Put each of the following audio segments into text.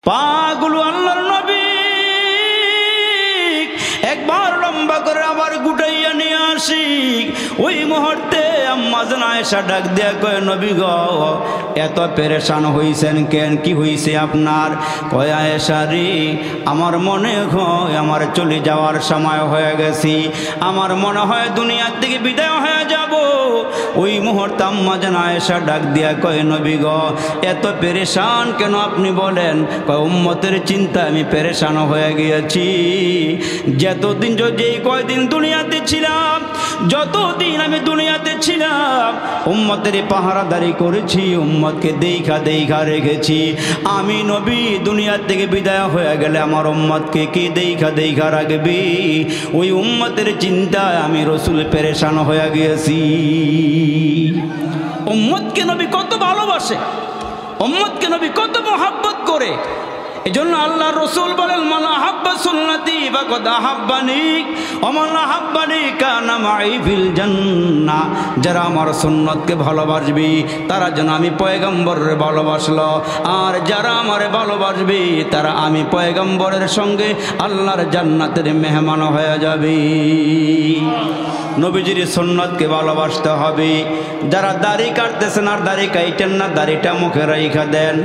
পাগুলো আল্লাহর নবী একবার লম্বা করে আবার গুটাইয়া নিয়ে আসি। ওই মুহূর্তে আম্মা জান আয়েশা ডাক দিয়া কয়, নবী গো এত পেরেশান হইছেন কেন, কি হইছে আপনার? কয় আয়েশা রে, আমার মনে হয় আমার চলে যাওয়ার সময় হয়ে গেছি, আমার মনে হয় দুনিয়ার থেকে বিদায় হয়ে যাব। ওই মুহূর্তে আম্মা জান আয়েশা ডাক দিয়া কয়, নবী গো এত পেরেশান কেন আপনি বলেন? কয় উম্মতের চিন্তা আমি পেরেশান হয়ে গিয়েছি। যতদিন যেই কয়দিন দুনিয়াতে ছিলাম, যতদিন আমি দুনিয়াতে ছিলাম উম্মতের পাহারাদারি করেছি, উম্মতকে দেখা দেখা রেখেছি। আমি নবী দুনিয়া থেকে বিদায় হয়ে গেলে আমার উম্মতকে কে দেখা দেখা রাখবি? ওই উম্মতের চিন্তায় আমি রসুল পেরেশান হয়ে গিয়েছি। উম্মতকে নবী কত ভালোবাসে, উম্মতকে নবী কত মহব্বত করে। এজন্য আল্লাহ রসুল বলেন, মান আহাব্বা সুন্নতি ফাকাদ আহাব্বানি ওয়া মান আহাব্বানি কানা মাই ফিল জান্নাহ। যারা আমার সুন্নতকে ভালোবাসবে তারা যেন আমি পয়গম্বরের ভালোবাসলো, আর যারা আমারে ভালোবাসবে তারা আমি পয়গম্বরের সঙ্গে আল্লাহর জান্নাতের মেহমান হয়ে যাবে। নবীজির সুন্নতকে ভালোবাসতে হবে। যারা দাড়ি কাটতেছেন আর দাড়ি কাইটেন না, দাড়িটা মুখে রাইখা দেন।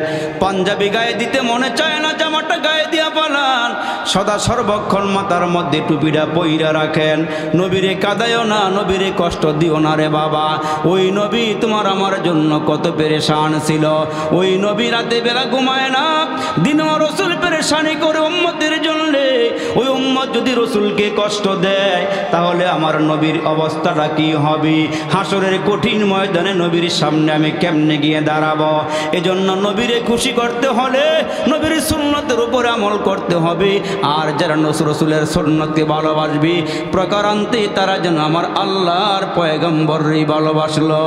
পাঞ্জাবি গায়ে দিতে মনে চায় না, জামাটা গায়ে দিয়া পালান। সদা সর্বক্ষণ মাথার মধ্যে টুপিটা পইরা রাখেন। নবীরে কাঁদায়ও না, নবীরে কষ্ট দিও না রে বাবা। ওই নবী তোমার আমার জন্য কত পেরেশান ছিল। ওই নবী রাতে বেলা ঘুমায় না, দিনও রসুল পেরেশানি করে উম্মতের জন্য। ওই উম্মত যদি রসুলকে কষ্ট দেয় তাহলে আমার নবীর অবস্থাটা কি হবে? হাসরের কঠিন ময়দানে নবীর সামনে আমি কেমনে গিয়ে দাঁড়াবো? এজন্য নবীরে খুশি করতে হলে নবীর সুন্নতের উপরে আমল করতে হবে। আর যারা রসুলের সুন্নতকে ভালোবাসবে প্রকারান্তে তারা যেন আমার আল্লাহর পয়গম্বরই ভালোবাসলো,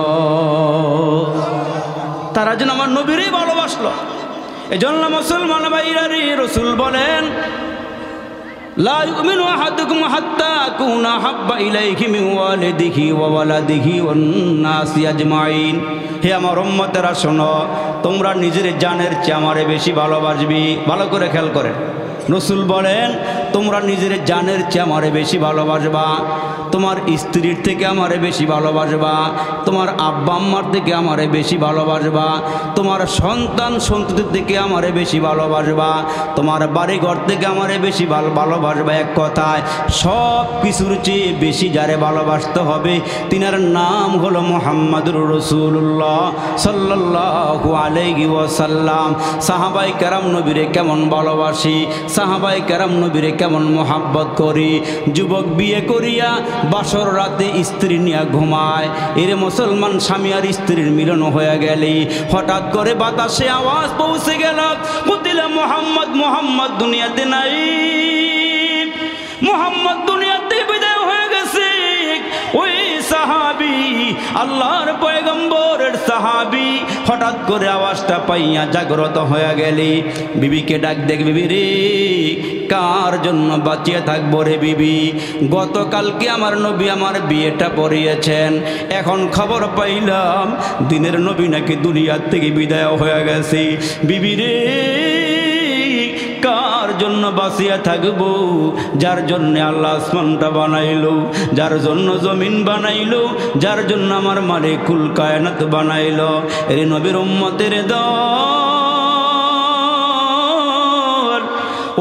তারা যেন আমার নবীরই ভালোবাসলো। এজন্য মুসলমান ভাইরা রে, রসুল বলেন, লা ইউমিনু আহাদুকুম হাত্তা আকুনা হাব্বা ইলাইহি মিন ওয়ালিদিহি ওয়া ওয়ালাদিহি ওয়ান নাসি আজমাইন। হে আমার উম্মতেরা শোনো, তোমরা নিজের জানের চেয়ে আমারে বেশি ভালোবাসবি। ভালো করে খেয়াল করেন, রসুল বলেন তোমরা নিজের জানের চেয়ে আমারে বেশি ভালোবাসবা, তোমার স্ত্রীর থেকে আমারে বেশি ভালোবাসবা, তোমার আব্বা আম্মার থেকে আমারে বেশি ভালোবাসবা, তোমার সন্তান সন্ততির থেকে আমারে বেশি ভালোবাসবা, তোমার বাড়িঘর থেকে আমারে বেশি ভালোবাসবা। এক কথায় সব কিছুর চেয়ে বেশি যারে ভালোবাসতে হবে তিনার নাম হলো মুহাম্মাদুর রাসূলুল্লাহ সাল্লাল্লাহু আলাইহি ওয়াসাল্লাম। সাহাবায়ে কেরাম নবীরে কেমন ভালোবাসি, সাহাবায়ে কেরাম নবীরে কেমন মোহাব্বত করি। যুবক বিয়ে করিয়া বাসর রাতে স্ত্রী নিয়ে ঘুমায়। এর মুসলমান স্বামী আর স্ত্রীর মিলন হয়ে গেলে হঠাৎ করে বাতাসে আওয়াজ পৌঁছে গেল, কুতিলা মুহাম্মদ, মুহাম্মদ দুনিয়াতে নাই, মুহাম্মদ দুনিয়াতে বিদায় হয়ে গেছে। ওই সাহাবী আল্লাহর পয়গম্বরের সাহাবী হঠাৎ করে আওয়াজটা পাইয়া জাগ্রত হয়ে গেলি। বিবিকে ডাক দেখ, বিবি রে কার জন্য বাঁচিয়ে থাকবো রে বিবি? গতকালকে আমার নবী আমার বিয়েটা পড়িয়েছেন, এখন খবর পাইলাম দিনের নবী নাকি দুনিয়ার থেকে বিদায় হয়ে গেছে। বিবি রে কার জন্য বাঁচিয়া থাকবো? যার জন্য আল্লাহ আসমানটা বানাইলো, যার জন্য জমিন বানাইলো, যার জন্য আমার মালিকুল কায়নাত বানাইলো। এর নবীর উম্মতের দল।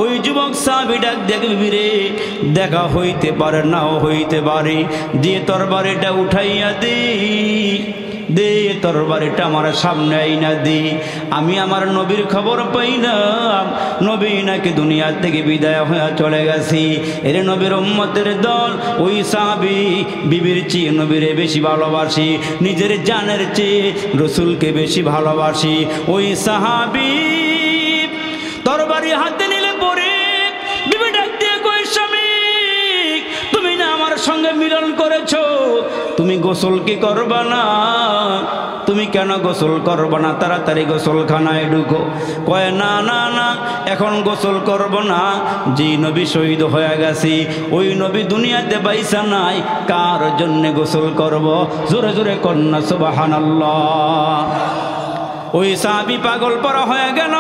ওই যুবক সাহাবী ডাক দেখবি রে, দেখা হইতে পারে নাও হইতে পারে, দিয়ে তরবারিটা উঠাইয়া দে তরবারিটা আমার সামনে আইনা দি। আমি আমার নবীর খবর পাইলাম নবী নাকি দুনিয়া থেকে বিদায় হয়ে চলে গেছি। এর নবীর উম্মতের দল। ওই সাহাবী বিবির চেয়ে নবীরে বেশি ভালোবাসি, নিজের জানের চেয়ে রসুলকে বেশি ভালোবাসি। ওই সাহাবী তরবারি হাতে নিলে পরে বিবি ডাক দিয়ে কই, স্বামী তুমি না আমার সঙ্গে মিলন করেছো, তুমি গোসল কি করবা না? তুমি কেন গোসল করবা না? তাড়াতাড়ি গোসলখানায় ঢুকো। কয় না না না, এখন গোসল করব না, যে নবী শহীদ হয়ে গেছি ওই নবী দুনিয়াতে বাইসা নাই, কার জন্য গোসল করব? জোরে জোরে কন্যা সুবহানাল্লাহ। ওই সাহাবী পাগল পরা হয়ে গেল।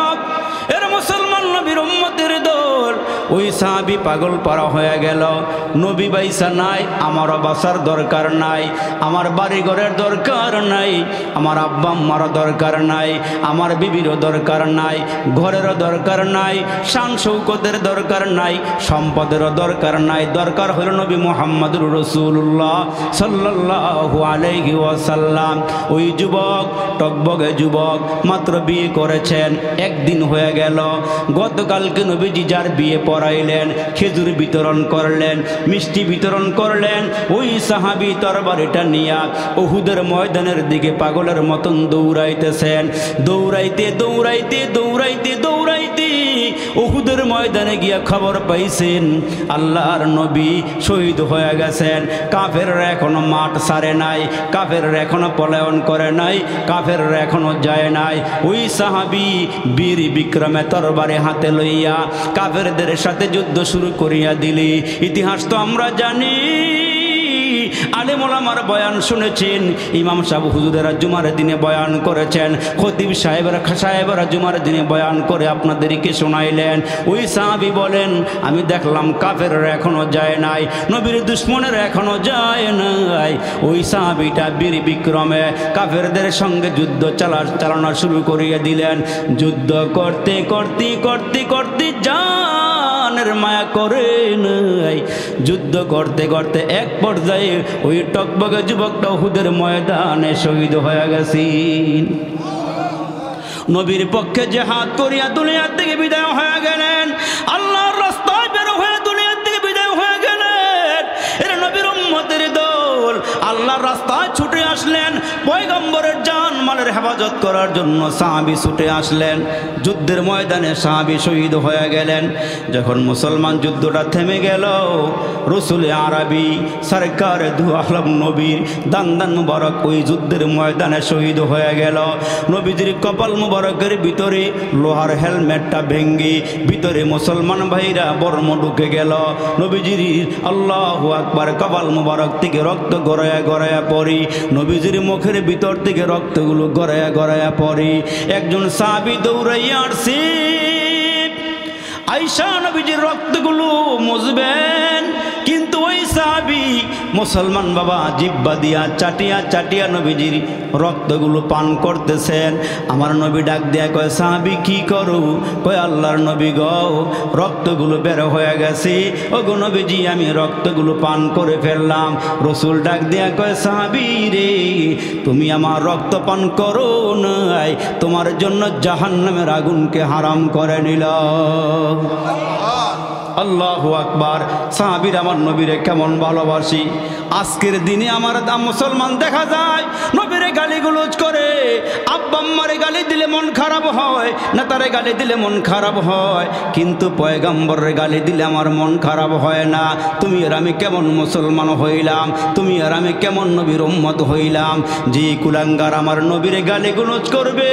এর মুসলমান ওই সাহাবী পাগল পারা হয়ে গেল, নবী বাইসা নাই, আমারও বাসার দরকার নাই, আমার বাড়ি ঘরের দরকার নাই, আমার আব্বা আম্মারও দরকার নাই, আমার বিবিরও দরকার নাই, ঘরেরও দরকার নাই, শান শৌকতের দরকার নাই, সম্পদেরও দরকার নাই। দরকার হলো নবী মুহাম্মদুর রাসূলুল্লাহ সাল্লাল্লাহু আলাইহি ওয়াসাল্লাম। ওই যুবক, টকবগে যুবক, মাত্র বিয়ে করেছেন, একদিন হয়ে গেল। গতকালকে নবীজি যার বিয়ে পড়াইলেন, খেজুর বিতরণ করলেন, মিষ্টি বিতরণ করলেন, ওই সাহাবী তরবারিটা নিয়া উহুদের ময়দানের দিকে পাগলের মতন দৌড়াইতেছেন। দৌড়াইতে দৌড়াইতে দৌড়াইতে দৌড়াইতে উহুদের ময়দানে গিয়া খবর পাইছেন আল্লাহর নবী শহীদ হয়ে গেছেন। কাফেররা এখনো মাঠ ছাড়ে নাই, কাফেররা এখনো পলায়ন করে নাই, কাফেররা এখনো যায় নাই। ওই সাহাবী বীর বিক্রমে তরবারে হাতে লইয়া কাফেরদের সাথে যুদ্ধ শুরু করিয়া দিলি। ইতিহাস তো আমরা জানি, আলেম ওলামার বয়ান শুনেছেন, ইমাম সাহেব হুজুরেরা জুমার দিনে বয়ান করেছেন, খতিব সাহেবেরা জুমার দিনে বয়ান করে আপনাদেরকে শোনাইলেন। ওই সাহাবী বলেন, আমি দেখলাম কাফেররা এখনো যায় নাই, নবীর দুশ্মনেরা এখনো যায় নাই। ওই সাহাবীটা বীর বিক্রমে কাফেরদের সঙ্গে যুদ্ধ চালানো শুরু করিয়ে দিলেন। যুদ্ধ করতে করতে করতে করতে জানের মায়া করে নাই, যুদ্ধ করতে করতে এক পর্যায়ে ওই টকবগে যুবকটা উহুদের ময়দানে শহীদ হয়ে গেছেন। নবীর পক্ষে জিহাদ করিয়া দুনিয়ার থেকে বিদায় হয়ে গেলেন, আল্লাহর রাস্তায় বের হয়ে দুনিয়ার থেকে বিদায় হয়ে গেলেন। এরা নবীর উম্মতের দল আল্লাহর রাস্তায় ছুটে আসলেন, পয়গম্বরের জান মালের হেফাজত করার জন্য সাহাবী ছুটে আসলেন। যুদ্ধের ময়দানে সাহাবী শহীদ হয়ে গেলেন। যখন মুসলমান যুদ্ধটা থেমে গেল, রসুল আরবি সরকার দু আলম নবীর দান্দান মুবারক ওই যুদ্ধের ময়দানে শহীদ হয়ে গেল। নবীজির কপাল মুবারকের ভিতরে লোহার হেলমেটটা ভেঙ্গে ভিতরে মুসলমান ভাইরা বর্ম ঢুকে গেল। নবীজির আল্লাহু আকবার কপাল মুবারক থেকে রক্ত গড়ায়া গড়ায়া পড়ি, নবীজির মুখের ভিতর থেকে রক্তগুলো গড়ায়া গড়ায়া পড়ি। একজন সাহাবী দৌড়াইয়া আসছে, আয়েশা নবীজির রক্তগুলো মুছবেন, কিন্তু ওই সাহাবী মুসলমান বাবা জিব্বা দিয়া চাটিয়া চাটিয়া নবীজির রক্তগুলো পান করতেছেন। আমার নবী ডাক দিয়া কয়, সাহাবী কি করো? কয়, আল্লাহর নবী গো, রক্তগুলো বের হয়ে গেছে, ও গো নবীজি আমি রক্তগুলো পান করে ফেললাম। রসুল ডাক দিয়া কয়, সাহাবী রে, তুমি আমার রক্ত পান করো নাই, তোমার জন্য জাহান্নামের আগুনকে হারাম করে নিল। আল্লাহু আকবার। সাহাবীর আমার নবীরে কেমন ভালোবাসি। আজকের দিনে আমার মুসলমান দেখা যায় নবীরে গালিগুলোজ করে, আব্বা আম্মারে গালি দিলে মন খারাপ হয়, নেতারে গালি দিলে মন খারাপ হয়, কিন্তু পয়গম্বরের গালি দিলে আমার মন খারাপ হয় না। তুমি আর আমি কেমন মুসলমান হইলাম, তুমি আর আমি কেমন নবীর উম্মত হইলাম। যে কুলাঙ্গার আমার নবীরে গালিগুলোজ করবে,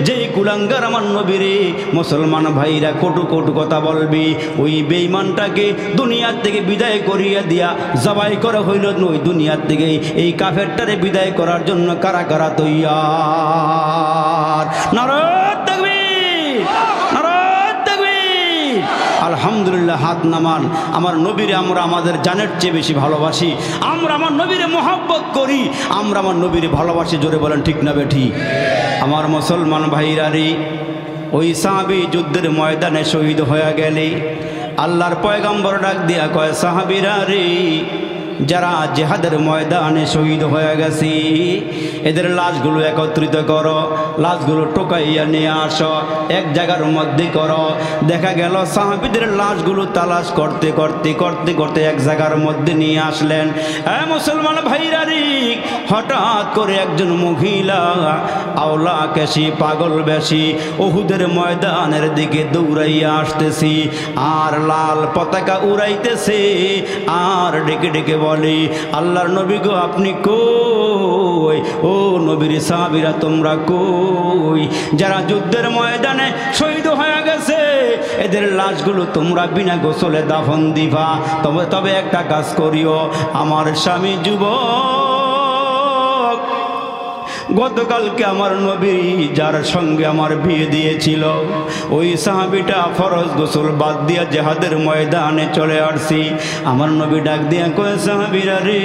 যে কুলাঙ্গার আমার নবীরে মুসলমান ভাইরা কটু কটু কথা বলবি, ওই বেঈমানটাকে দুনিয়ার থেকে বিদায় করিয়া দিয়া জবাই করা হইল ওই দুনিয়ার থেকে। এই কাফেরটারে বিদায় করার জন্য কারা কারা তৈয়ার? নারায়ে তাকবীর, নারায়ে তাকবীর। আলহামদুলিল্লাহ, হাত নামান। আমার নবীরে আমরা আমাদের জানের চেয়ে বেশি ভালোবাসি, আমরা আমার নবীরে মহব্বত করি, আমরা আমার নবীরে ভালোবাসি। জোরে বলেন ঠিক না বেঠি? আমার মুসলমান ভাইরা রে, ওই সাহাবী যুদ্ধের ময়দানে শহীদ হয়ে গেলে আল্লাহর পয়গম্বর ডাক দিয়া কয়, সাহাবীরা রে, যারা জিহাদের ময়দানে শহীদ হয়ে গেছে এদের লাশগুলো একত্রিত করো, লাশগুলো টোকাইয়া নিয়ে আসো, এক জায়গার মধ্যে করো। দেখা গেল সাহাবীদের লাশগুলো তালাশ করতে করতে করতে করতে এক জায়গার মধ্যে নিয়ে আসলেন। মুসলমান ভাইরা রে, হঠাৎ করে একজন মহিলা আওলা কেশি পাগল বেশি উহুদের ময়দানের দিকে দৌড়াইয়া আসতেছি, আর লাল পতাকা উড়াইতেছে, আর ডেকে ডেকে বলে, আল্লাহর নবী গো আপনি কই? ও নবীর সাহাবীরা তোমরা কই? যারা যুদ্ধের ময়দানে শহীদ হয়ে গেছে এদের লাশগুলো তোমরা বিনা গোসলে দাফন দিবা। তবে একটা কাজ করিও, আমার স্বামী যুবক গতকালকে আমার নবী যার সঙ্গে আমার বিয়ে দিয়েছিল ওই সাহাবীটা ফরজ গোসল বাদ দিয়া জিহাদের ময়দানে চলে আসছি। আমার নবী ডাক দিয়া কয়, সাহাবীরা রে,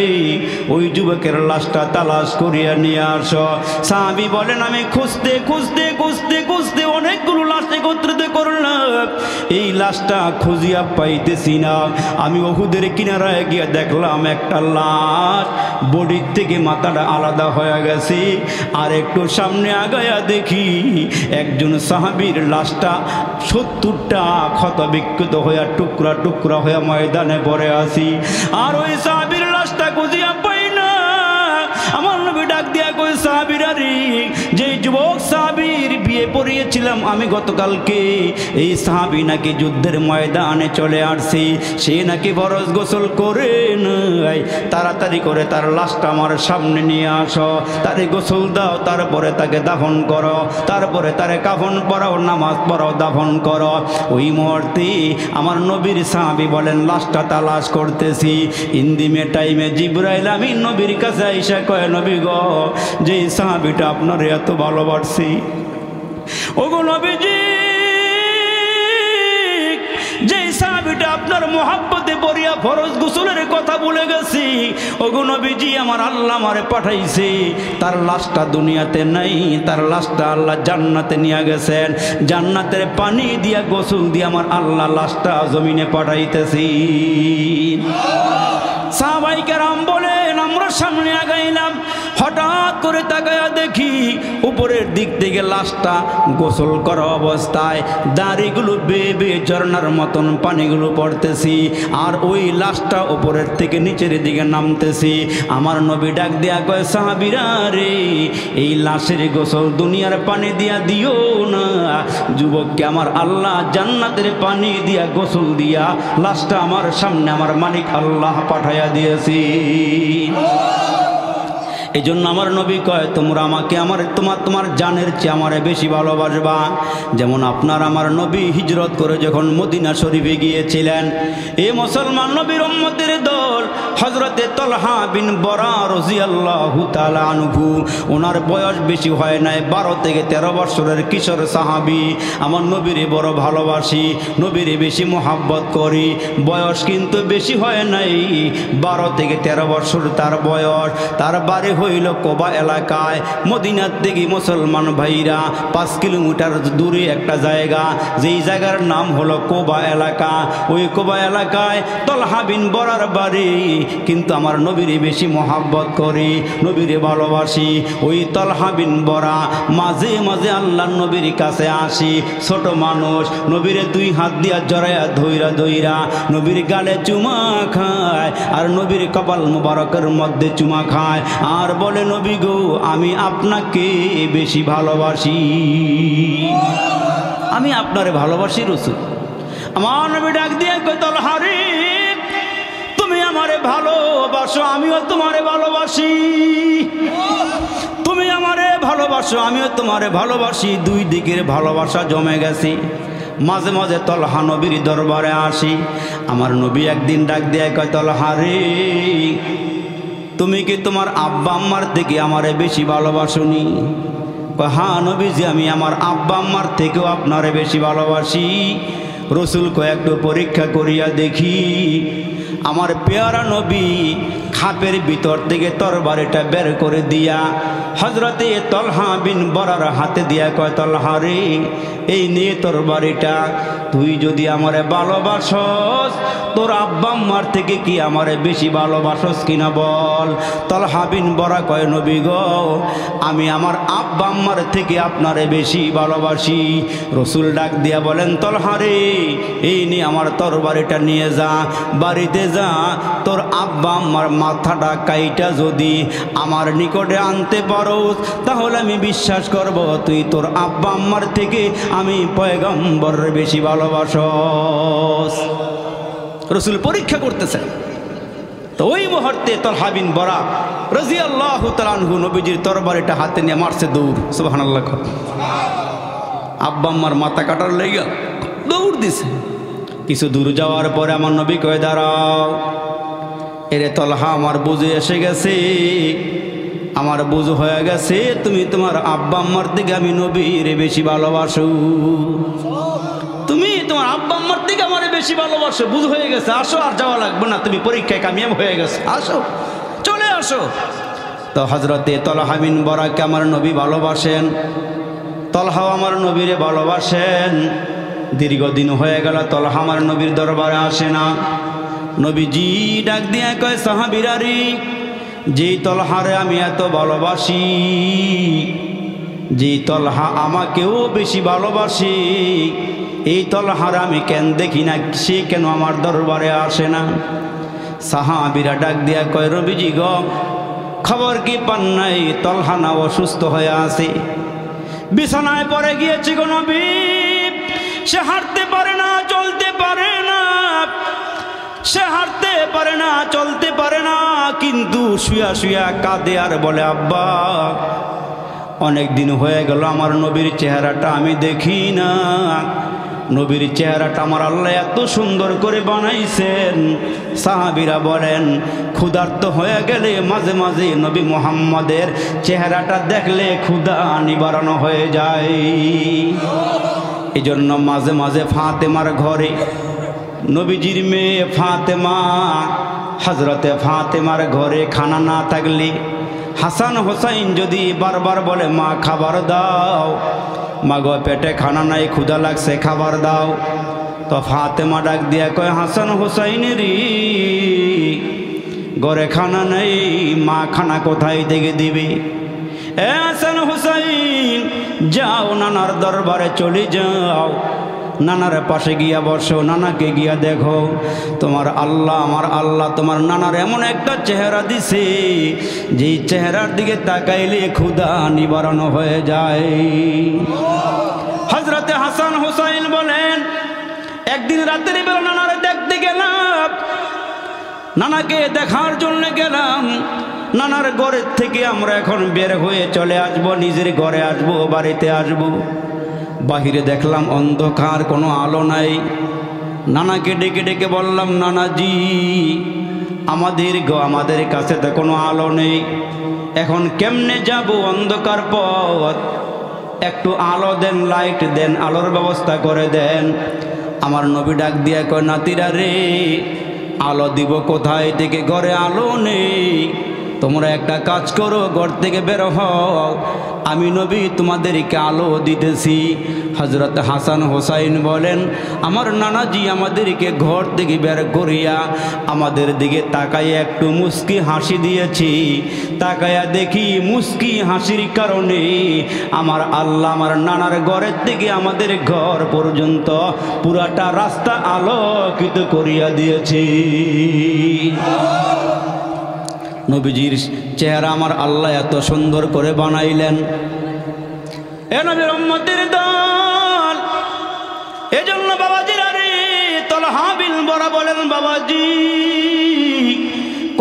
ওই যুবকের লাশটা তালাশ করিয়া নিয়ে আসো। সাহাবী বলেন, আমি খুঁজতে খুঁজতে খুঁজতে খুঁজতে অনেকগুলো লাশ একত্রিত করলাম, এই লাশটা খুঁজিয়া পাইতেছি না। আমি উহুদের কিনারায় গিয়ে দেখলাম একটা লাশ, বডির থেকে মাথাটা আলাদা হয়ে গেছে। আর একটু সামনে আগায়া দেখি একজন সাহাবীর লাশটা 70টা ক্ষত বিক্ষত হইয়া টুকরা টুকরা হইয়া ময়দানে পড়ে আসি। আর ওই সাহাবীর লাশটা খুঁজিয়া পাই না। আমার নবী ডাক দিয়া কই, সাহাবীরা রে, যে যুবক সাহাবীর বিয়ে পড়িয়েছিলাম আমি গতকালকে, এই সাহাবী নাকি যুদ্ধের ময়দানে চলে আসছে, সে নাকি ফরজ গোসল করে নাই। তাড়াতাড়ি করে তার লাশটা আমার সামনে নিয়ে আসো, তারে গোসল দাও, তারপরে তাকে দাফন করো, তারপরে তারে কাফন পরাও, নামাজ পড়াও, দাফন করো। ওই মুহূর্তে আমার নবীর সাহাবী বলেন, লাশটা তালাশ করতেছি। ইন্দিমে টাইমে জিবরাইল আমিন নবীর কাছে আইসা কয়, নবী গো, যে সাহাবীটা আপনার এত ভালোবাসি, ওগো নবীজি, যে সাহাবীটা আপনার মোহাব্বতে পড়িয়া ফরজ গোসলের কথা বলে গেছি, ওগো নবীজি, আমার আল্লাহ আমারে পাঠাইছে, তার লাশটা দুনিয়াতে নাই, তার লাশটা আল্লাহ জান্নাতে নিয়ে গেছেন, জান্নাতের পানি দিয়া গোসল দিয়ে আমার আল্লাহ লাশটা জমিনে পাঠাইতেছি। সাহাবায়ে কেরাম বলেন, আমরা সামনে আগাইলাম, হঠাৎ করে তাকায়া দেখি উপরের দিক থেকে লাশটা গোসল করা অবস্থায় দাড়িগুলো বেয়ে বেয়ে ঝর্ণার মতন পানিগুলো পড়তেছি, আর ওই লাশটা উপরের থেকে নিচের দিকে নামতেছি। আমার নবী ডাক দিয়া কয়, সাহাবীরা রে, এই লাশের গোসল দুনিয়ার পানি দিয়া দিও না, যুবককে আমার আল্লাহ জান্নাতের পানি দিয়া গোসল দিয়া লাশটা আমার সামনে আমার মালিক আল্লাহ পাঠাইয়া দিয়েছি। এই জন্য আমার নবী কয়, তোমরা আমাকে তোমার জানের চেয়ে আমারে বেশি ভালোবাসবা। যেমন আপনার আমার নবী হিজরত করে যখন মদিনা শরীফে গিয়েছিলেন, এই মুসলমান নবীর উম্মতের দল হযরতে তালহা বিন বরা রাদিয়াল্লাহু তাআলা আনহু, ওনার বয়স বেশি হয় নাই, 12 থেকে 13 বছরের কিশোর সাহাবী। আমার নবীরে বড় ভালোবাসি, নবীরে বেশি মোহাব্বত করি, বয়স কিন্তু বেশি হয় নাই, 12 থেকে 13 বছর তার বয়স। তার বাড়ি হইল কোবা এলাকায়। মদিনার থেকে মুসলমান ভাইরা 5 কিলোমিটার দূরে একটা জায়গা, যেই জায়গার নাম হলো কোবা এলাকা। ওই কোবা এলাকায় তালহা বিন বরার বাড়ি। কিন্তু আমার নবীরে বেশি মোহাব্বত করি, নবীরে ভালোবাসি। ওই তালহা বিন বরা মাঝে মাঝে আল্লাহর নবীর কাছে আসি, ছোট মানুষ, নবীরে 2 হাত দিয়া জড়াইয়া ধইরা ধইরা নবীর গালে চুমা খায়, আর নবীর কপাল মুবারকের মধ্যে চুমা খায়, আর বলে, নবী গো, আমি আপনাকে বেশি ভালোবাসি, আমি আপনারে ভালোবাসি রাসূল। আমার নবী ডাক দিয়ে কয়, তালহা রে, তুমি আমারে ভালোবাসো, আমিও তোমারে ভালোবাসি, তুমি আমারে ভালোবাসো, আমিও তোমারে ভালোবাসি। 2 দিকের ভালোবাসা জমে গেছে। মাঝে মাঝে তালহা নবীর দরবারে আসি। আমার নবী একদিন ডাক দিয়ে কয়, তালহা রে, তুমি কি তোমার আব্বা আম্মার থেকে আমারে বেশি ভালোবাসোনি? হ্যাঁ নবীজি, আমি আমার আব্বা আম্মার থেকেও আপনারে বেশি ভালোবাসি। রসুল কয়েকটু পরীক্ষা করিয়া দেখি। আমার পেয়ারা নবী খাপের ভিতর থেকে তরবারিটা বের করে দিয়া হযরতে তালহা বিন বরার হাতে দিয়া কয়, তালহা রে, এই নিয়ে তরবারিটা, তুই যদি আমারে ভালোবাসস, তোর আব্বা আম্মার থেকে কি আমারে বেশি ভালোবাসস কিনা বল। তালহা বিন বরা কয়, নবী গো, আমি আমার আব্বা আম্মার থেকে আপনারে বেশি ভালোবাসি। রসুল ডাক দিয়া বলেন, তালহা রে, এই নিয়ে আমার তরবারিটা নিয়ে যা, বাড়িতে যা, তোর আব্বা আম্মার মাথাটা কাইটা যদি আমার নিকটে আনতে পারো, তাহলে আমি বিশ্বাস করব তুই তোর আব্বা আম্মার থেকে আমি পয়গম্বর বেশি ভালোবাসস। রসুল পরীক্ষা করতেছেন। তো ওই মুহূর্তে তালহা বিন বরা রাদিয়াল্লাহু তাআলা আনহু নবীজির তরবারিটা হাতে নিয়ে মারছে দৌড়। সুবহানাল্লাহ। আব্বা আম্মার মাথা কাটার লেগে দৌড় দিছে। কিছু দূর যাওয়ার পরে আমার নবী কয়ে, দাঁড়াও, এরে তালহা, আমার বুঝে এসে গেছে আমার বুঝ হয়ে গেছে তুমি তোমার আব্বা আম্মার থেকে আমি নবীর বেশি ভালোবাসো, তুমি তোমার আব্বা আম্মার থেকে আমার বেশি ভালোবাসো, বুঝ হয়ে গেছে। আসো, আর যাওয়া লাগবে না, তুমি পরীক্ষায় কামিয়াব হয়ে গেছে, আসো, চলে আসো। তো হযরতে তলহা বিন বরাকে আমার নবী ভালোবাসেন, তলহাও আমার নবীরে ভালোবাসেন। দীর্ঘদিন হয়ে গেল তলহা আমার নবীর দরবারে আসে না। নবীজি ডাক দিয়ে কয়, সাহাবীরারি, যেই তলহারে আমি এত ভালোবাসি, যেই তলহা আমাকেও বেশি ভালোবাসি, এই তলহারে আমি কেন দেখি না, সে কেন আমার দরবারে আসে না? সাহাবীরা ডাক দিয়া কয়, নবীজি গো, খবর কি পান নাই তলহা না অসুস্থ হয়ে আছে, বিছানায় পড়ে গিয়েছে গো নবী, সে হাঁটতে পারে না, চলতে পারে না, সে হাঁটতে পারে না, চলতে পারে না, কিন্তু শুয়া শুয়া কাঁদে আর বলে, আব্বা অনেক দিন হয়ে গেল আমার নবীর চেহারাটা আমি দেখি না, নবীর চেহারাটা আমার আল্লাহ এত সুন্দর করে বানাইছেন। সাহাবীরা বলেন, ক্ষুধার্ত হয়ে গেলে মাঝে মাঝে নবী মুহাম্মদের চেহারাটা দেখলে ক্ষুধা নিবারণ হয়ে যায়। এই জন্য মাঝে মাঝে ফাতেমার ঘরে, নবীজির মেয়ে ফাতেমা, হযরতে ফাতেমার ঘরে খানা না থাকলে হাসান হোসাইন যদি বারবার বলে, মা খাবার দাও, মা গো পেটে খানা নাই, ক্ষুধা লাগছে, খাবার দাও, তো ফাতেমা ডাক দিয়া কয়, হাসান হোসাইনেরই ঘরে খানা নেই, মা খানা কোথায় থেকে দিবে? এ হাসান হোসাইন, যাও নানার দরবারে চলে যাও, নানার পাশে গিয়া বসো, নানাকে গিয়া দেখো, তোমার আল্লাহ, আমার আল্লাহ তোমার নানার এমন একটা চেহারা দিছে, যেই চেহারার দিকে তাকাইলে ক্ষুধা নিবারণ হয়ে যায়। হযরতে হাসান হুসাইন বলেন, একদিন রাতের বেলা নানারে দেখতে গেলাম, নানাকে দেখার জন্য গেলাম, নানার ঘরের থেকে আমরা এখন বের হয়ে চলে আসবো, নিজের ঘরে আসবো, বাড়িতে আসবো, বাহিরে দেখলাম অন্ধকার, কোনো আলো নাই। নানাকে ডেকে ডেকে বললাম, নানাজি আমাদের কাছে তো কোনো আলো নেই, এখন কেমনে যাব, অন্ধকার পথ, একটু আলো দেন, লাইট দেন, আলোর ব্যবস্থা করে দেন। আমার নবী ডাক দিয়া কয়, নাতিরা রে, আলো দিব কোথায় থেকে, ঘরে আলো নেই, তোমরা একটা কাজ করো, ঘর থেকে বের হও, আমি নবী তোমাদেরকে আলো দিতেছি। হযরত হাসান হোসাইন বলেন, আমার নানাজি আমাদেরকে ঘর থেকে বের করিয়া আমাদের দিকে তাকাইয়া একটু মুস্কি হাসি দিয়েছি, তাকাইয়া দেখি মুস্কি হাসির কারণে আমার আল্লাহ আমার নানার ঘরের থেকে আমাদের ঘর পর্যন্ত পুরাটা রাস্তা আলোকিত করিয়া দিয়েছি। নবীজির চেহারা আমার আল্লাহ এত সুন্দর করে বানাইলেন। এ নবীর উম্মতের দল, এজন্য বাবাজিরা রে, তলহা বিন বরা বলেন, বাবাজি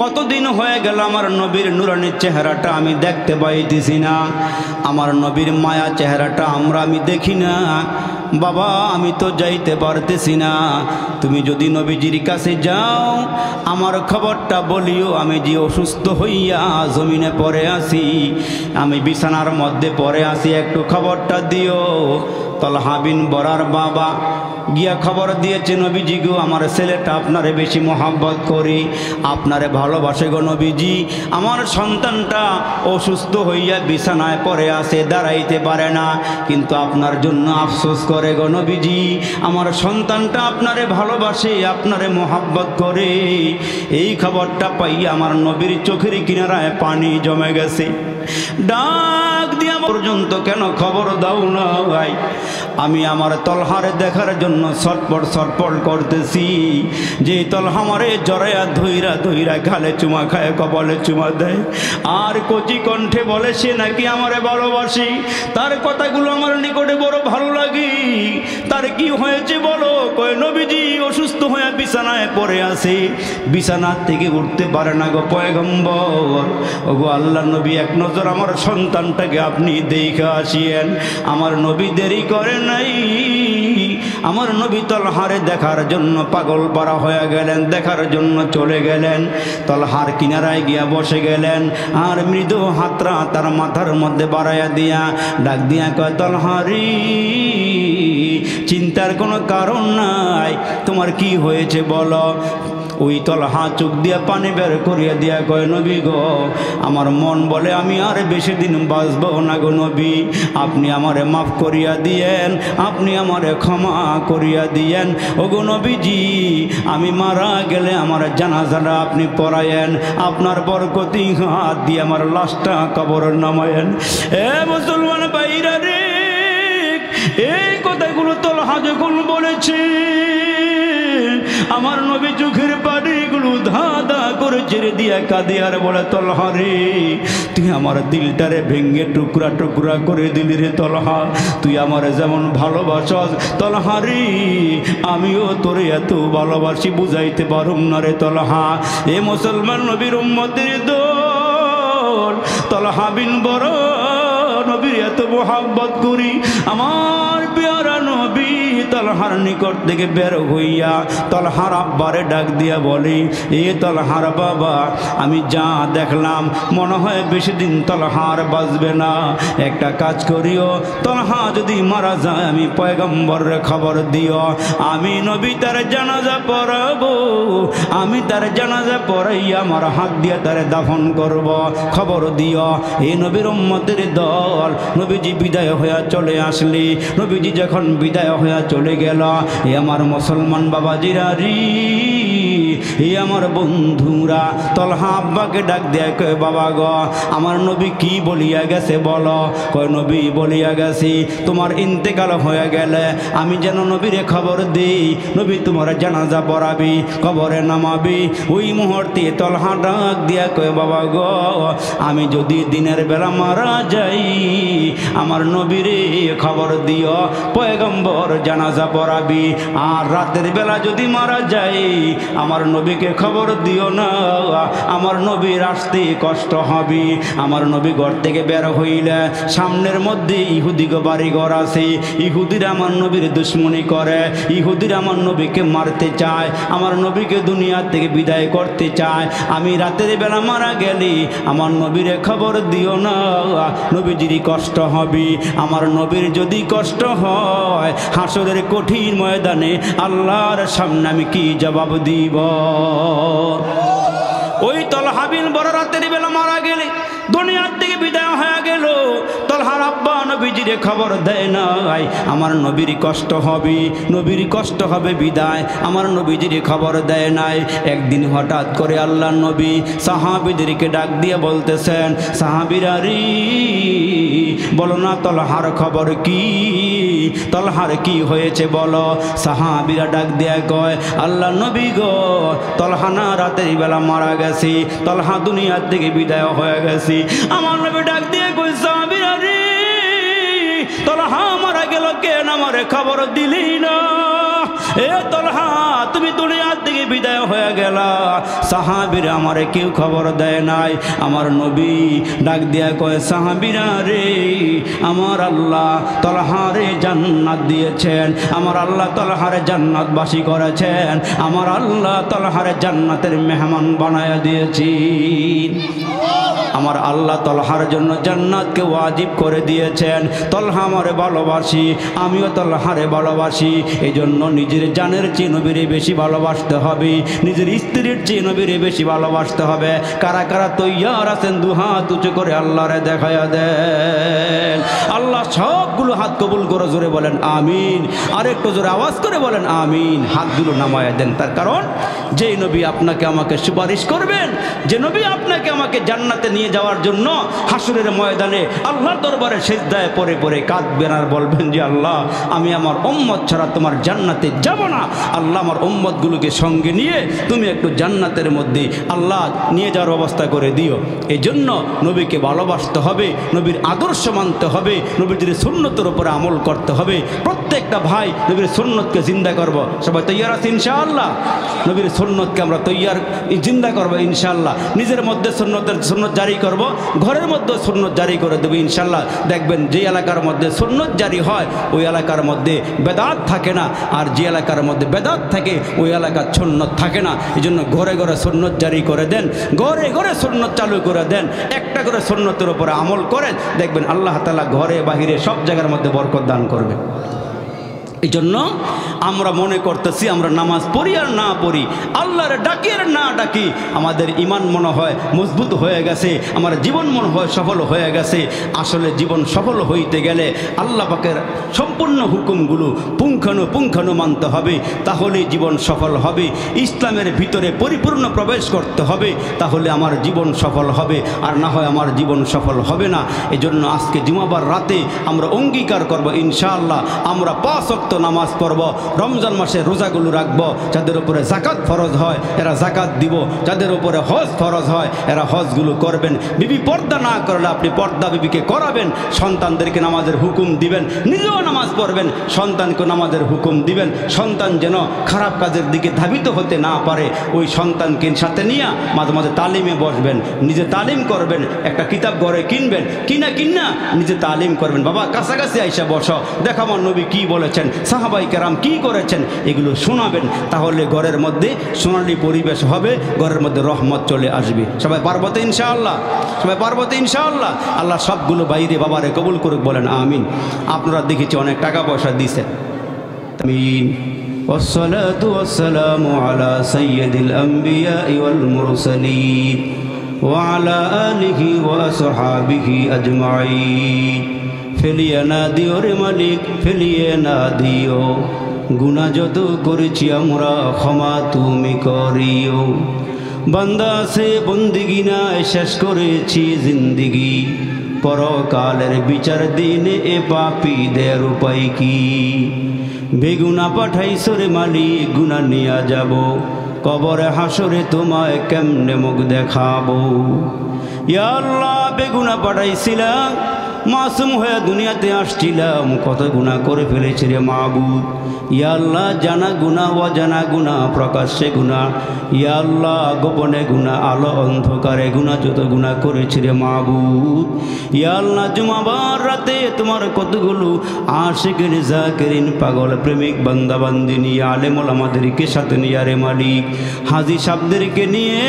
কতদিন হয়ে গেল আমার নবীর নুরানি চেহারাটা আমি দেখতে পাইতেছি না, আমার নবীর মায়া চেহারাটা আমি দেখি না, বাবা আমি তো যাইতে পারতেছি না, তুমি যদি নবীজির কাছে যাও আমার খবরটা বলিও, আমি যে অসুস্থ হইয়া জমিনে পড়ে আছি, আমি বিছানার মধ্যে পড়ে আছি, একটু খবরটা দিও। তলহা বিন বরার বাবা গিয়া খবর দিয়েছে, নবীজি গো, আমার ছেলেটা আপনারে বেশি মহব্বত করি, আপনারে ভালোবাসে গো নবীজি, আমার সন্তানটা অসুস্থ হইয়া বিছানায় পড়ে আছে, দাঁড়াইতে পারে না, কিন্তু আপনার জন্য আফসোস করে গো নবীজি, আমার সন্তানটা আপনারে ভালোবাসে, আপনারে মহব্বত করে। এই খবরটা পাইয়া আমার নবীর চোখের কিনারায় পানি জমে গেছে। ডাক দিয়া পর্যন্ত কেন খবর দাও না ভাই, আমি আমার তলহারে দেখার জন্য ছটপট করতেছি, যে তলহা আমারে জড়াইয়া ধইরা ধইরা গালে চুমা খায়, কপালে চুমা দেয়, আর কচি কণ্ঠে বলে সে নাকি আমারে ভালোবাসি, তার কথাগুলো আমার নিকটে বড় ভালো লাগে। তার কি হয়েছে বলো? কয় নবীজি অসুস্থ হয়ে বিছানায় পড়ে আছে, বিছানা থেকে উঠতে পারে না গো পয়গম্বর। ওগো আল্লাহর নবী, এক নজর আমার সন্তানটাকে আপনি দেখে আসিয়েন। আমার নবী দেরি করে নাই, আমার নবী তলহারে দেখার জন্য পাগল পারা হয়ে গেলেন, দেখার জন্য চলে গেলেন। তলহার কিনারায় গিয়া বসে গেলেন, আর মৃদু হাতরা তার মাথার মধ্যে বাড়াইয়া দিয়া ডাক দিয়া কয়, তলহারি চিন্তার কোনো কারণ নাই, তোমার কি হয়েছে বলো। ওই তলহা চোখ দিয়া পানি বের করিয়া দিয়া কয়, নবী গো, আমার মন বলে আমি আর বেশি দিন বাঁচব না গো নবী, আপনি আমারে মাফ করিয়া দিয়েন, আপনি আমারে ক্ষমা করিয়া দিয়েন। ওগো নবীজি, আমি মারা গেলে আমার জানাজাটা আপনি পড়ায়েন, আপনার বরকতি হাত দিয়ে আমার লাশটা কবর নামায়েন। এ মুসলমান ভাইরা রে, এই কথাগুলো তলহা যখন বলেছে, আমার নবী চোখের পানিগুলো ধা ধা করে ছেড়ে দিয়া কাঁদে আর বলে, তলহা রে, তুই আমার দিলটারে ভেঙ্গে টুকরা টুকরা করে দিলি রে তলহা, তুই আমারে যেমন ভালোবাসস তলহা রে, আমিও তোরে এত ভালোবাসি বুঝাইতে পারুম না রে তলহা। এ মুসলমান নবীর উম্মতের দল, তলহা বিন বড় নবীর এত মোহাব্বত করি, আমার পেয়ারা নবী তলহার নিকট থেকে বের হইয়া তলহার আব্বারে ডাক দিয়া বলি, এ তলহার বাবা, আমি যা দেখলাম মনে হয় বেশি দিন তলহার বাঁচবে না, একটা কাজ করিও, তলহা যদি মারা যায় আমি পয়গম্বরের খবর দিও, আমি নবী তার জানাজা পড়াবো, আমি তার জানাজা পড়াইয়া আমার হাত দিয়ে তারে দাফন করব, খবর দিও। এই নবীর উম্মতের দল, নবীজি বিদায় হইয়া চলে আসলি, নবীজি যখন বিদায় হইয়া চলে গেল, এ আমার মুসলমান বাবাজিরা রি, এ আমার বন্ধুরা, তলহা আব্বাকে ডাক দেয়, কয় বাবা গো, আমার নবী কি বলিয়া গেছে বলো। কয় নবী বলিয়া গেছি, তোমার ইন্তেকাল হয়ে গেলে আমি যেন নবীরে খবর দিই, নবী তোমার জানাজা পড়াবি, কবরে নামাবি। ওই মুহূর্তে তলহা ডাক দিয়া কয়, বাবা গো, আমি যদি দিনের বেলা মারা যাই আমার নবীরে খবর দিও, পয়গম্বর জানাজা পড়াবি, আর রাতের বেলা যদি মারা যাই আমার নবীকে খবর দিও না, আমার নবীর আসতে কষ্ট হবে। আমার নবী ঘর থেকে বের হইলে সামনের মধ্যে ইহুদিগো বাড়ি ঘর আছে, ইহুদিরা আমার নবীর দুশ্মনী করে, ইহুদিরা আমার নবীকে মারতে চায়, আমার নবীকে দুনিয়া থেকে বিদায় করতে চায়। আমি রাতের বেলা মারা গেলি আমার নবীরে খবর দিও না, নবীজির কষ্ট হবে। আমার নবীর যদি কষ্ট হয় হাসরের কঠিন ময়দানে আল্লাহর সামনে আমি কি জবাব দিব। ওই তলহা বিন বড় রাতের বেলা মারা গেলে দুনিয়ার থেকে বিদায় হয়ে গেল, তলহার আব্বা নবীজিরে খবর দেয় নাই, আমার নবীর কষ্ট হবে, নবীর কষ্ট হবে বিদায়, আমার নবীজিরে খবর দেয় নাই। একদিন হঠাৎ করে আল্লাহ নবী সাহাবীদেরকে ডাক দিয়ে বলতেছেন, সাহাবীরা রে, বলো না তলহার খবর কি, তলহার কি হয়েছে বলো। সাহাবীরা ডাক দিয়ে কয়, আল্লাহ নবী গো, তলহা না রাতের বেলা মারা গেছে, তলহা দুনিয়ার থেকে বিদায় হয়ে গেছে। আমার নবী ডাক দিয়ে কই, সাহাবীরা রে, তলহা মারা গেল কেন আমারে খবর দিলি না। এ তলহা, তুমি দুনিয়ার থেকে বিদায় হয়ে গেলা, সাহাবীরা আমারে কেউ খবর দেয় নাই। আমার নবী ডাক দিয়া কয়, সাহাবীরা রে, আমার আল্লাহ তলহারে জান্নাত দিয়েছেন, আমার আল্লাহ তলহারে জান্নাতবাসী করেছেন, আমার আল্লাহ তলহারে জান্নাতের মেহমান বানায়া দিয়েছেন। আমার আল্লাহ তলহার জন্য জান্নাতকে ওয়াজিব করে দিয়েছেন। তলহা আমারে ভালোবাসি, আমিও তলহারে ভালোবাসি, এই জন্য নিজের জানের চেয়ে নবীরে বেশি ভালোবাসতে হবে, নিজের স্ত্রীর চেয়ে নবীরে বেশি ভালোবাসতে হবে। কারা কারা তৈয়ার আছেন দুহাত উঁচু করে আল্লাহরে দেখাইয়া দেন। আল্লাহ সবগুলো হাত কবুল করে জোরে বলেন আমিন, আর একটু জোরে আওয়াজ করে বলেন আমিন। হাতগুলো নামায়া দেন, তার কারণ যে নবী আপনাকে আমাকে সুপারিশ করবেন, যে নবী আপনাকে আমাকে জান্নাতে নিয়ে নিয়ে যাওয়ার জন্য হাসরের ময়দানে আল্লাহর দরবারে সিজদায় পড়ে পড়ে কাঁদবেন আর বলবেন যে আল্লাহ আমি আমার উম্মত ছাড়া তোমার জান্নাতে যাব না। আল্লাহ আমার উম্মতগুলোকে সঙ্গে নিয়ে তুমি একটু জান্নাতের মধ্যে আল্লাহ নিয়ে যাওয়ার ব্যবস্থা করে দিও। এই জন্য নবীকে ভালোবাসতে হবে, নবীর আদর্শ মানতে হবে, নবীর যদি সুন্নতের উপরে আমল করতে হবে। প্রত্যেকটা ভাই নবীর সুন্নতকে জিন্দা করব। সবাই তৈয়ার আছে ইনশাআল্লাহ? নবীর সুন্নতকে আমরা জিন্দা করবো ইনশাআল্লাহ। নিজের মধ্যে সুন্নত জারি করব, ঘরের মধ্যে সুন্নত জারি করে দেবো ইনশাআল্লাহ। দেখবেন যে এলাকার মধ্যে সুন্নত জারি হয় ওই এলাকার মধ্যে বেদাত থাকে না, আর যে এলাকার মধ্যে বেদাত থাকে ওই এলাকার সুন্নত থাকে না। এই জন্য ঘরে ঘরে সুন্নত জারি করে দেন, ঘরে ঘরে সুন্নত চালু করে দেন, একটা করে সুন্নতের উপরে আমল করেন, দেখবেন আল্লাহ তাআলা ঘরে বাহিরে সব জায়গার মধ্যে বরকত দান করবে। এই জন্য আমরা মনে করতেছি আমরা নামাজ পড়ি আর না পড়ি, আল্লাহর ডাকি আর না ডাকি, আমাদের ঈমান মনে হয় মজবুত হয়ে গেছে, আমার জীবন মনে হয় সফল হয়ে গেছে। আসলে জীবন সফল হইতে গেলে আল্লাহ পাকের সম্পূর্ণ হুকুমগুলো পুঙ্খানু মানতে হবে, তাহলেই জীবন সফল হবে। ইসলামের ভিতরে পরিপূর্ণ প্রবেশ করতে হবে, তাহলে আমার জীবন সফল হবে, আর না হয় আমার জীবন সফল হবে না। এজন্য আজকে জুমাবার রাতে আমরা অঙ্গীকার করব ইনশাআল্লাহ আমরা 5 ওয়াক্ত নামাজ পড়ব, রমজান মাসে রোজাগুলো রাখব, যাদের উপরে যাকাত ফরজ হয় এরা যাকাত দিব, যাদের উপরে হজ ফরজ হয় এরা হজগুলো করবেন। বিবি পর্দা না করলে আপনি পর্দা বিবিকে করাবেন, সন্তানদেরকে নামাজের হুকুম দিবেন, নিজেও নামাজ পড়বেন, সন্তানকে নামাজের হুকুম দিবেন। সন্তান যেন খারাপ কাজের দিকে ধাবিত হতে না পারে, ওই সন্তানকে সাথে নিয়ে মাঝে মাঝে তালিমে বসবেন, নিজে তালিম করবেন, একটা কিতাব ঘরে কিনবেন, কিনা নিজে তালিম করবেন। বাবা কাছাকাছি আইসা বসো, দেখো আমার নবী কি বলেছেন, সাহাবাই কেরাম কি করেছেন, এগুলো শোনাবেন, তাহলে ঘরের মধ্যে সোনালী পরিবেশ হবে, ঘরের মধ্যে রহমত চলে আসবে। সবাই পারবো তো ইনশাআল্লাহ? সবাই পারবো তো ইনশাআল্লাহ? আল্লাহ সবগুলো বাইরে বাবারে কবুল করুক, বলেন আমিন। আপনারা দেখেছি অনেক টাকা পয়সা দিছে, আমিন। والصلاة والسلام على سيد الأنبياء والمرسلين وعلى آله وأصحابه أجمعين। ফেলিয়ে না দিও রে মালিক, ফেলিয়ে না দিও, গুনাহ যত করেছি আমরা ক্ষমা তুমি করিও। বান্দা সে বন্দিগি না শেষ করেছি জিন্দিগি, পরকালের বিচার দিনে এ পাপীদের উপায় কি? বেগুনা পাঠাইছো রে মালিক, গুনাহ নিয়া যাব, কবরে হাসরে তোমায় কেমনে মুখ দেখাবো। ইয়া আল্লাহ বেগুনা পাঠাইছিলাম, মাসুম হয়ে দুনিয়াতে আসছিলাম, কত গুনাহ করে ফেলেছি রে মাবুদ। ইয়া আল্লাহ জানা গুনাহ অজানা গুনাহ, প্রকাশ্যে গুনাহ, ইয়া আল্লাহ গোপনে গুনাহ, আলো অন্ধকারে গুনাহ, যত গুনাহ করেছি রে মাবুদ। ইয়া আল্লাহ জুমাবার রাতে তোমার কতগুলো আশিকিন জাকিরিন পাগল প্রেমিক বান্দা বান্দিনী আলেম ওলামাদেরকে সাথে নিয়ে রে মালিক, হাজী সাহেবদেরকে নিয়ে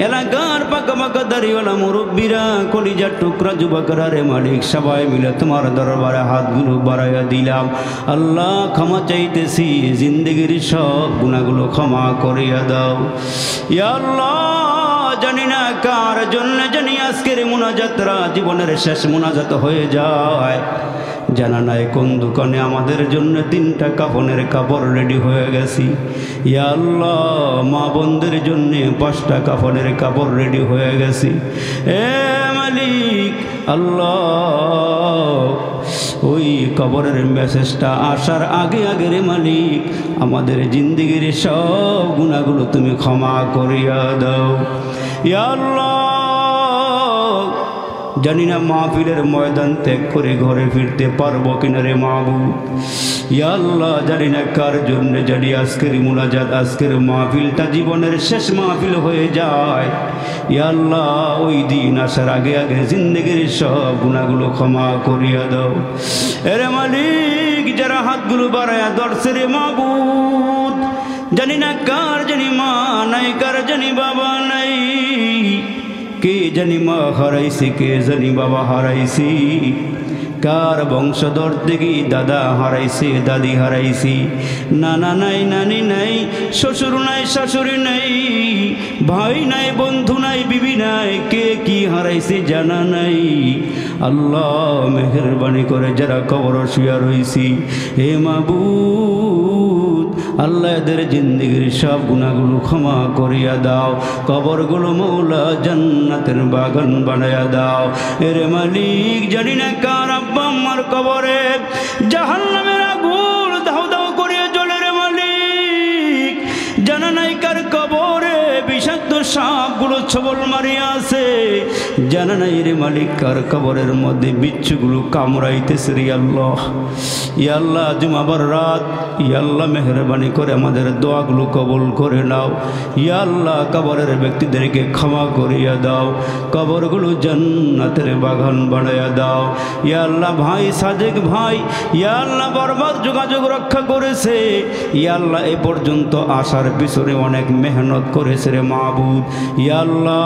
এলাকার পাকা পাকা দাড়িওয়ালা মুরব্বীরা, কলিজার টুকরা যুবকরা রে মালিক, সবাই মিলে তোমার দরবারে হাতগুলো বাড়াইয়া দিলাম। আল্লাহ ক্ষমা চাইতেছি, জিন্দেগির সব গুনাহগুলো ক্ষমা করিয়া দাও। ইয়া আল্লাহ জানি না কার জন্য জানি আজকের মুনাজাতরা জীবনের শেষ মুনাজাত হয়ে যায়, জানা নাই কোন দোকানে আমাদের জন্য 3টা কাফনের কাপড় রেডি হয়ে গেছি। ইয়া আল্লাহ মা বোনদের জন্য 5টা কাফনের কাপড় রেডি হয়ে গেছি। এ মালিক আল্লাহ ওই কবরের মেসেজটা আসার আগে আগে রে মালিক আমাদের জিন্দেগির সব গুনাহগুলো তুমি ক্ষমা করিয়া দাও। ইয়া আল্লাহ জানি না মাহফিলের ময়দান ত্যাগ করে ঘরে ফিরতে পারবো কিনা রে মাবুদ। ইয়া আল্লাহ জানি না কার জন্য জানি আজকের মুনাজাত, আজকের মাহফিলটা জীবনের শেষ মাহফিল হয়ে যায়। ইয়া আল্লাহ ওই দিন আসার আগে আগে জিন্দেগির সব গুনাহগুলো ক্ষমা করিয়া দাও। এরে মালিক যারা হাতগুলো বাড়ায়া ধরছে রে মাবুদ, জানি না কার জানি মা নাই, কার জানি বাবা নাই, কে জানি মা হারাইছি, কে জানি বাবা হারাইছি, কার বংশধর থেকে দাদা হারাইছি, দাদি হারাইছি, নানা নাই, নানি নাই, শ্বশুর নাই, শাশুড়ি নাই, ভাই নাই, বন্ধু নাই, বিবি নাই, কে কি হারাইছে জানা নাই। আল্লাহ মেহেরবানি করে যারা কবর শুয়া রইছি, হে মাবুদ আল্লাহ এদের জিন্দেগির সব গুনাহগুলো ক্ষমা করিয়া দাও, কবরগুলো মৌলা জান্নাতের বাগান বানায়া দাও। এরে মালিক, জানি না কার আব্বা আম্মার কবরে জাহান্নামের আগুন দাও দাও করিয়া জ্বলে। রে মালিক, জানা নাই কার কবরে বিষাক্ত সাপগুলো ছবল মারিয়া আছে, জানা নাই রে মালিক কার কবরের মধ্যে বিচ্ছুগুলো কামড়াইতেছে। রে আল্লাহ, ইয়া আল্লাহ, জুমাবার রাত, ইয়া আল্লাহ মেহরবানি করে আমাদের দোয়াগুলো কবুল করে নাও। ইয়া আল্লাহ, কবরের ব্যক্তিদেরকে ক্ষমা করিয়া দাও, কবরগুলো জান্নাতের বাগান বানাইয়া দাও। ইয়া আল্লাহ, ভাই সাদেক ভাই, ইয়া আল্লাহ বরবাদ যোগাযোগ রক্ষা করেছে, ইয়া আল্লাহ এ পর্যন্ত আসার পিছনে অনেক মেহনত করেছে রে মাবুদ। ইয়া আল্লাহ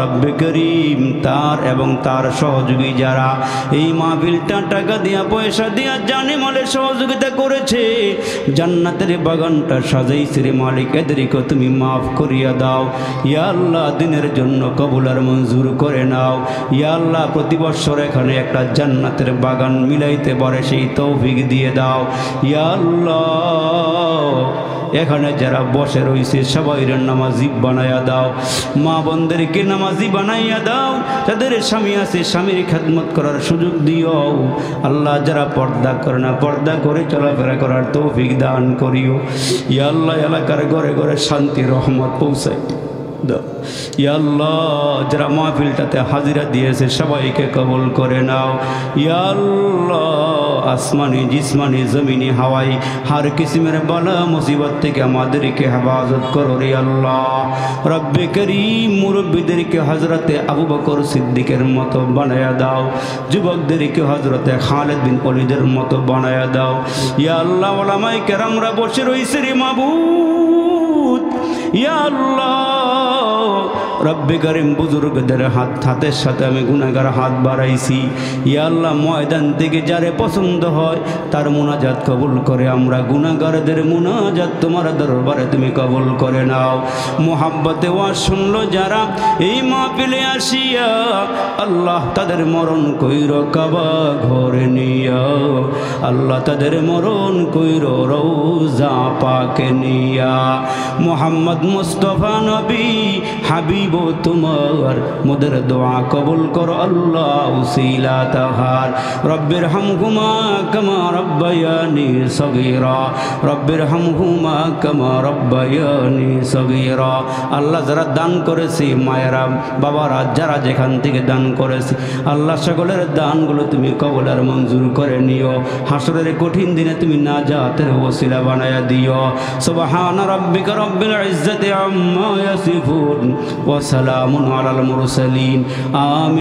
রব্বে করিম, তার এবং তার সহযোগী যারা এই মাহফিলটা টাকা দিয়া পয়সা দিয়া জানে মালে সহযোগিতা করেছে, জান্নাতের বাগানটা সাজাইছে রে মালিক, এদেরকে তুমি মাফ করিয়া দাও। ইয়া আল্লাহ দিনের জন্য কবুল আর মঞ্জুর করে নাও। ইয়া আল্লাহ প্রতি বছর এখানে একটা জান্নাতের বাগান মিলাইতে পারে সেই তৌফিক দিয়ে দাও। ইয়া আল্লাহ এখানে যারা বসে রয়েছে সবাই নামাজি বানাইয়া দাও, মা বোনদেরকে নামাজি বানাইয়া দাও, যাদের স্বামী আছে স্বামীর খেদমত করার সুযোগ দিও। আল্লাহ যারা পর্দা করে না, পর্দা করে চলাফেরা করার তৌফিক দান করিও। ইয়া আল্লাহ এলাকার ঘরে ঘরে শান্তি রহমত পৌঁছায় দাও। ইয়া আল্লাহ যারা মাহফিলটাতে হাজিরা দিয়েছে সবাইকে কবুল করে নাও। ইয়া আল্লাহ আসমানি জিসমানি জমিনি হাওয়াই হর কিসমের বালা মুসিবত থেকে আমাদেরকে হেফাজত করো রে আল্লাহ। রব্বে করিম, মুরব্বীদেরকে হযরতে আবু বকর সিদ্দিকের মতো বানায়া দাও, যুবকদেরকে হযরতে খালিদ বিন ওয়ালিদের মতো বানায়া দাও। ইয়া আল্লাহ উলামায়ে কেরামরা বসে রইছে রে মাবুদ। ইয়া আল্লাহ রব্বে করিম, বুজুর্গদের হাতের সাথে আমি গুনাহগার হাত বাড়াইছি। ইয়া আল্লাহ ময়দান থেকে যারে পছন্দ হয় তার মুনাজাত কবুল করে, আমরা গুনাহগারদের মুনাজাত তোমার দরবারে তুমি কবুল করে নাও। মুহাব্বতে ওয়াজ শুনলো যারা এই মাহফিলে আসিয়া, আল্লাহ তাদের মরণ কইর কাবা ঘরে নিয়া, আল্লাহ তাদের মরণ কইর রওজা পাকে নিয়া। মুহাম্মদ মুস্তাফা নবী হাবিব তোমার মোদের দোয়া কবুল করো আল্লাহ উসিলা তাহার। রব্বির হামহুমা কামা রব্বায়ানি সগীরা, রব্বির হামহুমা কামা রব্বায়ানি সগীরা। আল্লাহ যারা দান করেছে, মায়েরা বাবারা যারা যেখান থেকে দান করেছে, আল্লাহ সকলের দানগুলো তুমি কবুল আর মঞ্জুর করে নিও। হাসরের কঠিন দিনে তুমি নাজাতের ওসিলা বানায়া দিও। সুবহান রাব্বিকা রব্বিল ইজ্জাতি আম্মা ইয়াসিফুন ওয়া সালামুন আলাল মুরসালিন। আমিন।